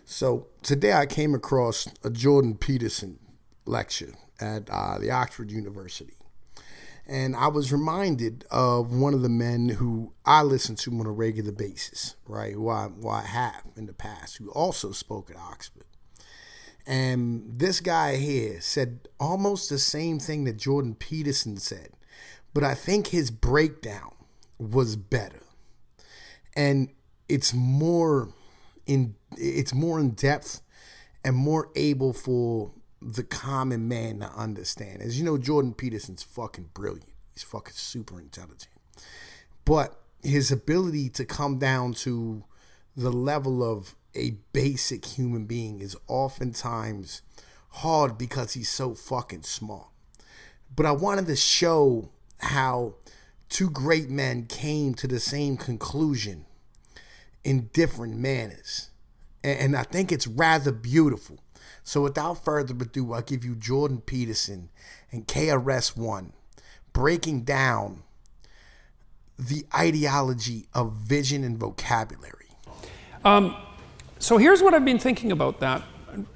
So today I came across a Jordan Peterson lecture at the Oxford University. And I was reminded of one of the men who I listen to on a regular basis, right? Who I have in the past, who also spoke at Oxford. And this guy here said almost the same thing that Jordan Peterson said, but I think his breakdown was better. And it's more in depth and more able for the common man to understand. As you know, Jordan Peterson's fucking brilliant. He's fucking super intelligent. But his ability to come down to the level of a basic human being is oftentimes hard because he's so fucking smart. But I wanted to show how two great men came to the same conclusion in different manners. And I think it's rather beautiful. So without further ado, I'll give you Jordan Peterson and KRS-One breaking down the ideology of vision and vocabulary. So here's what I've been thinking about that. I'm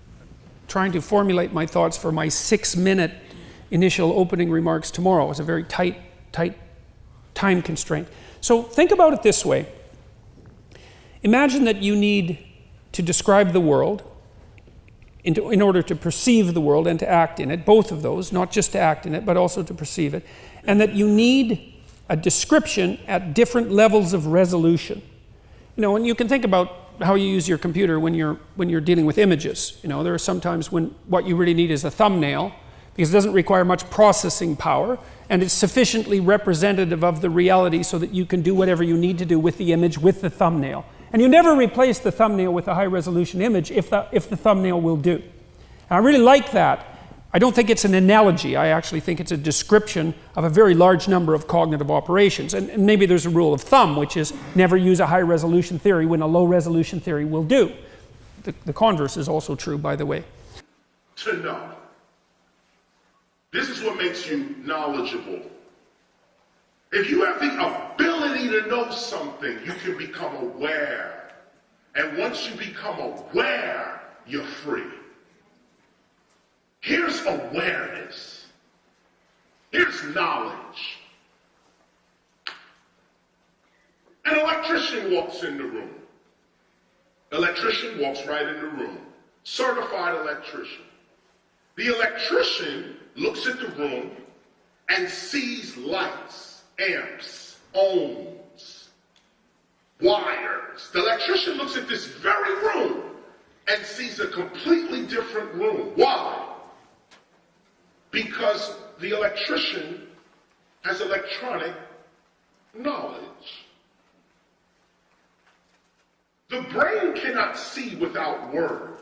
trying to formulate my thoughts for my 6-minute initial opening remarks tomorrow. It's a very tight time constraint. So think about it this way. Imagine that you need to describe the world in order to perceive the world and to act in it, both of those, not just to act in it, but also to perceive it, and that you need a description at different levels of resolution. You know, and you can think about how you use your computer when you're dealing with images. You know, there are some times when what you really need is a thumbnail, because it doesn't require much processing power, and it's sufficiently representative of the reality so that you can do whatever you need to do with the image with the thumbnail. And you never replace the thumbnail with a high-resolution image if the thumbnail will do. And I really like that. I don't think it's an analogy. I actually think it's a description of a very large number of cognitive operations. And maybe there's a rule of thumb, which is never use a high-resolution theory when a low-resolution theory will do. The converse is also true, by the way. To know. This is what makes you knowledgeable. If you have the ability to know something, you can become aware. And once you become aware, you're free. Here's awareness. Here's knowledge. An electrician walks in the room. Electrician walks right in the room. Certified electrician. The electrician looks at the room and sees lights, amps, ohms, wires. The electrician looks at this very room and sees a completely different room. Why? Because the electrician has electronic knowledge. The brain cannot see without word.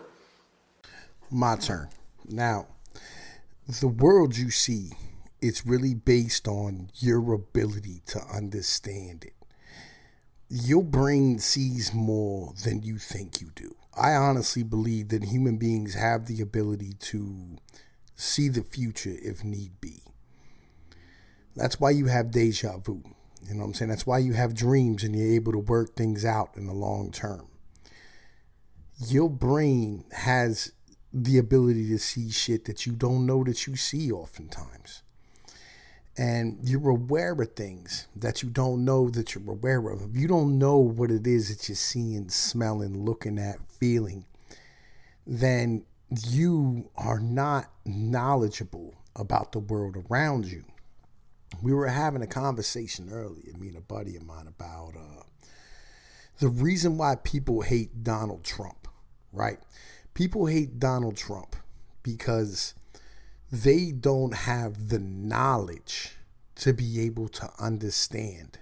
My turn. Now, the world you see, it's really based on your ability to understand it. Your brain sees more than you think you do. I honestly believe that human beings have the ability to see the future if need be. That's why you have deja vu. You know what I'm saying? That's why you have dreams and you're able to work things out in the long term. Your brain has the ability to see shit that you don't know that you see oftentimes. And you're aware of things that you don't know that you're aware of. If you don't know what it is that you're seeing, smelling, looking at, feeling, then you are not knowledgeable about the world around you. We were having a conversation earlier, me and a buddy of mine, about the reason why people hate Donald Trump, right? People hate Donald Trump because they don't have the knowledge to be able to understand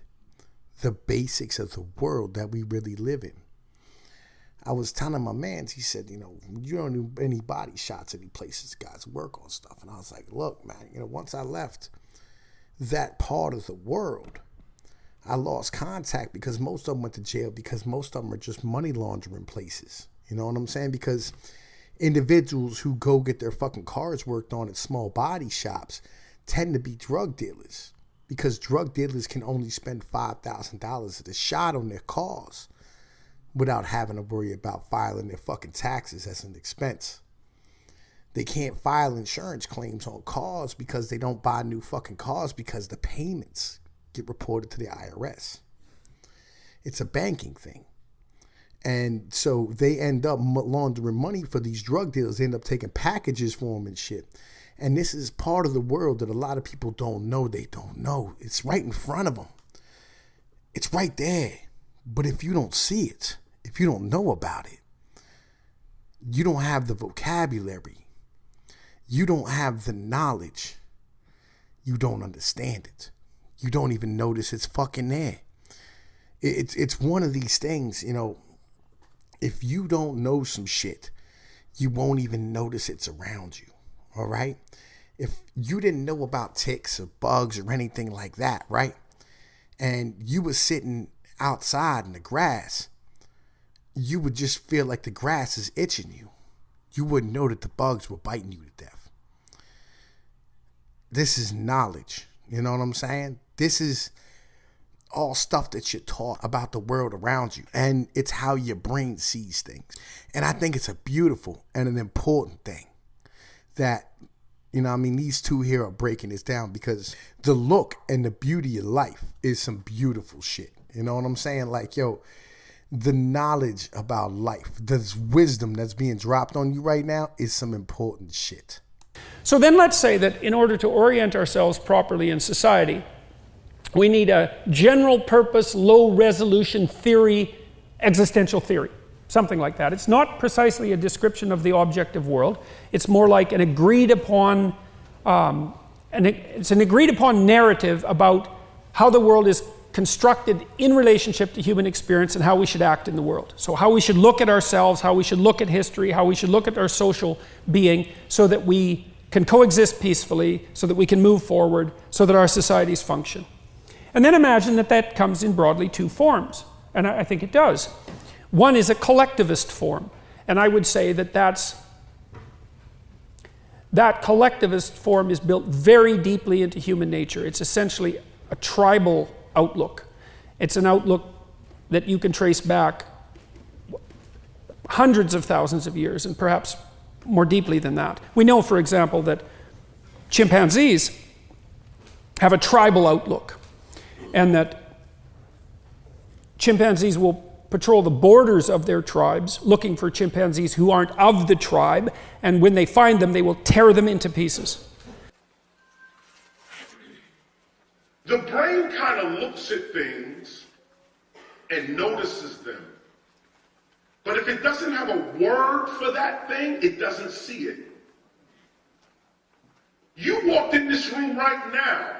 the basics of the world that we really live in. I was telling my man, he said, you don't do any body shots any places guys work on stuff. And I was like, look, man, once I left that part of the world, I lost contact because most of them went to jail because most of them are just money laundering places. You know what I'm saying? Because individuals who go get their fucking cars worked on at small body shops tend to be drug dealers because drug dealers can only spend $5,000 at a shot on their cars. without having to worry about filing their fucking taxes as an expense. They can't file insurance claims on cars because they don't buy new fucking cars because the payments get reported to the IRS. It's a banking thing. And so they end up laundering money for these drug dealers. They end up taking packages for them and shit. And this is part of the world that a lot of people don't know. They don't know. It's right in front of them. It's right there. But if you don't see it, if you don't know about it, you don't have the vocabulary. You don't have the knowledge. You don't understand it. You don't even notice it's fucking there. It's one of these things, you know, if you don't know some shit, you won't even notice it's around you, all right? If you didn't know about ticks or bugs or anything like that, right? And you were sitting outside in the grass, you would just feel like the grass is itching you. You wouldn't know that the bugs were biting you to death. This is knowledge, you know what I'm saying? This is all stuff that you're taught about the world around you. And it's how your brain sees things. And I think it's a beautiful and an important thing that, you know, I mean, these two here are breaking this down because the look and the beauty of life is some beautiful shit. You know what I'm saying? Like, yo, the knowledge about life, the wisdom that's being dropped on you right now is some important shit. So then let's say that in order to orient ourselves properly in society, we need a general purpose, low resolution theory, existential theory, something like that. It's not precisely a description of the objective world. It's more like an agreed upon, it's an agreed upon narrative about how the world is constructed in relationship to human experience and how we should act in the world. So how we should look at ourselves, how we should look at history, how we should look at our social being so that we can coexist peacefully, so that we can move forward, so that our societies function. And then imagine that that comes in broadly two forms, and I think it does. One is a collectivist form, and I would say that that collectivist form is built very deeply into human nature. It's essentially a tribal outlook. It's an outlook that you can trace back hundreds of thousands of years, and perhaps more deeply than that. We know, for example, that chimpanzees have a tribal outlook, and that chimpanzees will patrol the borders of their tribes looking for chimpanzees who aren't of the tribe, and when they find them, they will tear them into pieces. The brain kind of looks at things and notices them. But if it doesn't have a word for that thing, it doesn't see it. You walked in this room right now.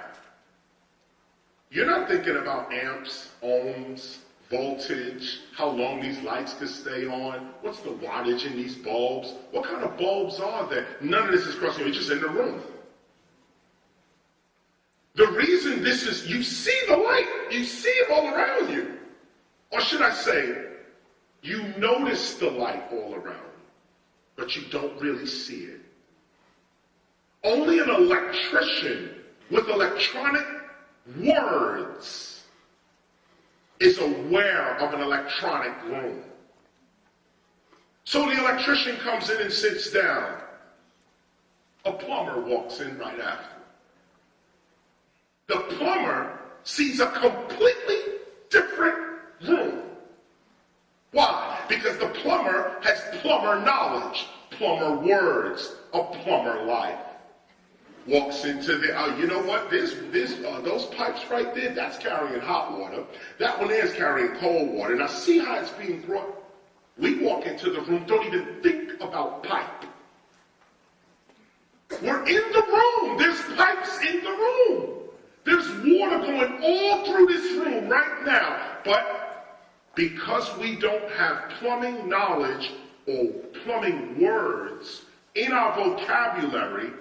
You're not thinking about amps, ohms, voltage, how long these lights could stay on, what's the wattage in these bulbs, what kind of bulbs are there? None of this is crossing you, it's just in the room. The reason this is, you see the light, you see it all around you. Or should I say, you notice the light all around, but you don't really see it. Only an electrician with electronic words is aware of an electronic room. So the electrician comes in and sits down. A plumber walks in right after. The plumber sees a completely different room. Why? Because the plumber has plumber knowledge, plumber words, a plumber life. Walks into the, you know what, those pipes right there, that's carrying hot water. That one there is carrying cold water. Now see how it's being brought. We walk into the room, don't even think about pipe. We're in the room. There's pipes in the room. There's water going all through this room right now. But because we don't have plumbing knowledge or plumbing words in our vocabulary,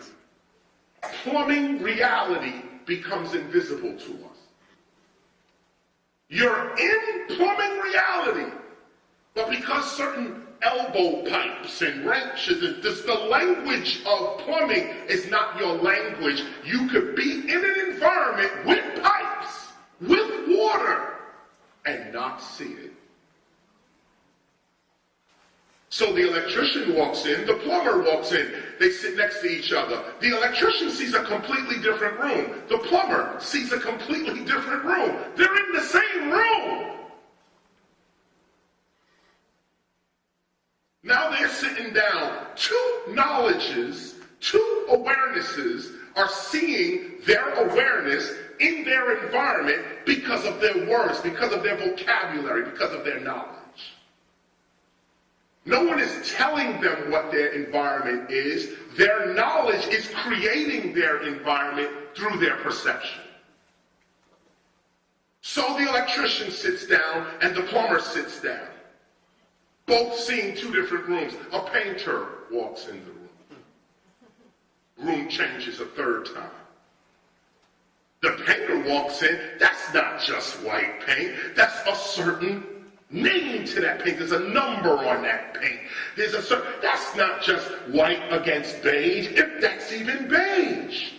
plumbing reality becomes invisible to us. You're in plumbing reality, but because certain elbow pipes and wrenches, and the language of plumbing is not your language, you could be in an environment with pipes, with water, and not see it. So the electrician walks in, the plumber walks in. They sit next to each other. The electrician sees a completely different room. The plumber sees a completely different room. They're in the same room. Now they're sitting down. Two knowledges, two awarenesses are seeing their awareness in their environment because of their words, because of their vocabulary, because of their knowledge. No one is telling them what their environment is. Their knowledge is creating their environment through their perception. So the electrician sits down and the plumber sits down. Both seeing two different rooms. A painter walks in the room. Room changes a third time. The painter walks in. That's not just white paint. That's a certain name to that paint. There's a number on that paint. There's a certain, that's not just white against beige, if that's even beige.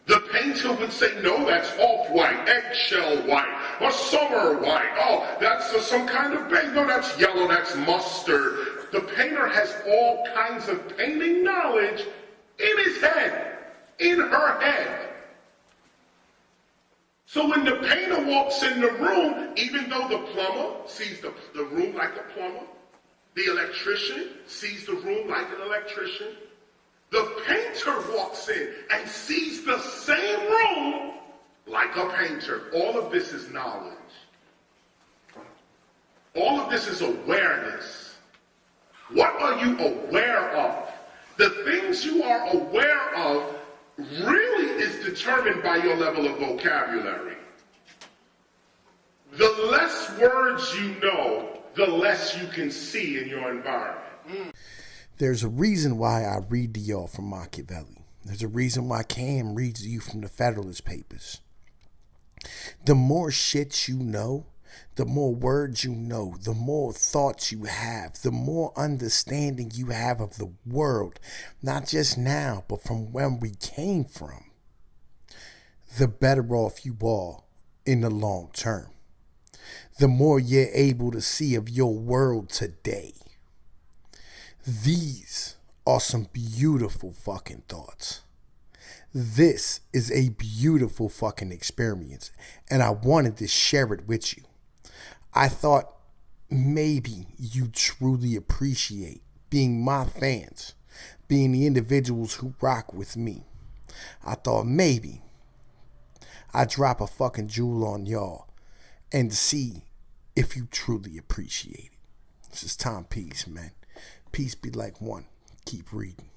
The painter would say, no, that's off-white, eggshell white, or summer white. Oh, that's some kind of beige. No, that's yellow, that's mustard. The painter has all kinds of painting knowledge in his head, in her head. So when the painter walks in the room, even though the plumber sees the room like a plumber, the electrician sees the room like an electrician, the painter walks in and sees the same room like a painter. All of this is knowledge. All of this is awareness. What are you aware of? The things you are aware of really is determined by your level of vocabulary. The less words you know, the less you can see in your environment. There's a reason why I read to y'all from Machiavelli. There's a reason why Cam reads to you from the Federalist Papers. The more shit you know, the more words you know, the more thoughts you have, the more understanding you have of the world, not just now, but from when we came from, the better off you are in the long term. The more you're able to see of your world today. These are some beautiful fucking thoughts. This is a beautiful fucking experience, and I wanted to share it with you. I thought maybe you truly appreciate being my fans, being the individuals who rock with me. I thought maybe I'd drop a fucking jewel on y'all and see if you truly appreciate it. This is Tom Peace, man. Peace be like one. Keep reading.